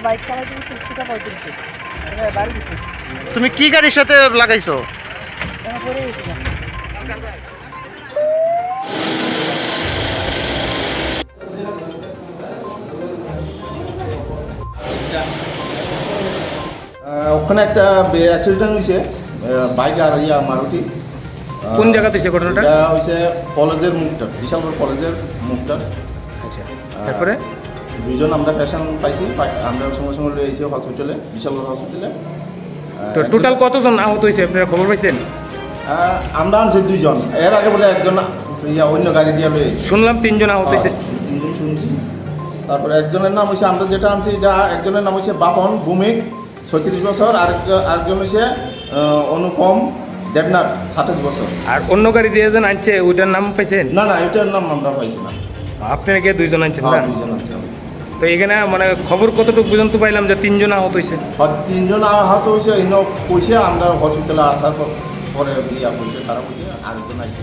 Bike চালাইতে 35 বাড়ি গেছে। তুমি কি গাড়ির সাথে লাগাইছো? পরে গেছিলাম। ওখানে একটা অ্যাক্সিডেন্ট হয়েছে, বাইক আর মারুতি। কোন জায়গাতে হয়েছে ঘটনাটা? এটা হয়েছে কলেজের মুখটা, বিশালগড় কলেজের মুখটা। আচ্ছা, তারপরে দুইজন আমরা পেশেন্ট পাইছি, আমরা সঙ্গে সঙ্গে লিয়ে এসেছি হসপিটালে, বিশালগড় হসপিটালে। তো টোটাল কতজন আহত হয়েছে আপনারা খবর পাইছেন? আমরা আনছি দুইজন, এর আগে বলে একজন অন্য গাড়ি দিয়ে লিয়ে এসেছি। শুনলাম 3 জন আহত হয়েছে। 3 জন শুনছি। তারপরে একজনের নাম হয়েছে, আমরা যেটা আনছি এটা একজনের নাম হয়েছে বাপন ভূমিক 36 বছর, আরেকজন হয়েছে অনুপম দেবনাথ 27 বছর। আর অন্য গাড়ি দিয়ে যেন আনছে ওইটার নাম পাইছেন? না না, এটার নাম আমরা পাইছি না। আপনারা কি 2 জন আনছেন না? 2 জন আছে। তো এখানে মানে খবর কতটুকু পর্যন্ত পাইলাম যে 3 জন আহত হয়েছে? 3 জন আহত হয়েছে, পয়সা আমরা হসপিটালে আসার পরে ইয়া পয়সা তারা পয়সা আরেকজন আছে।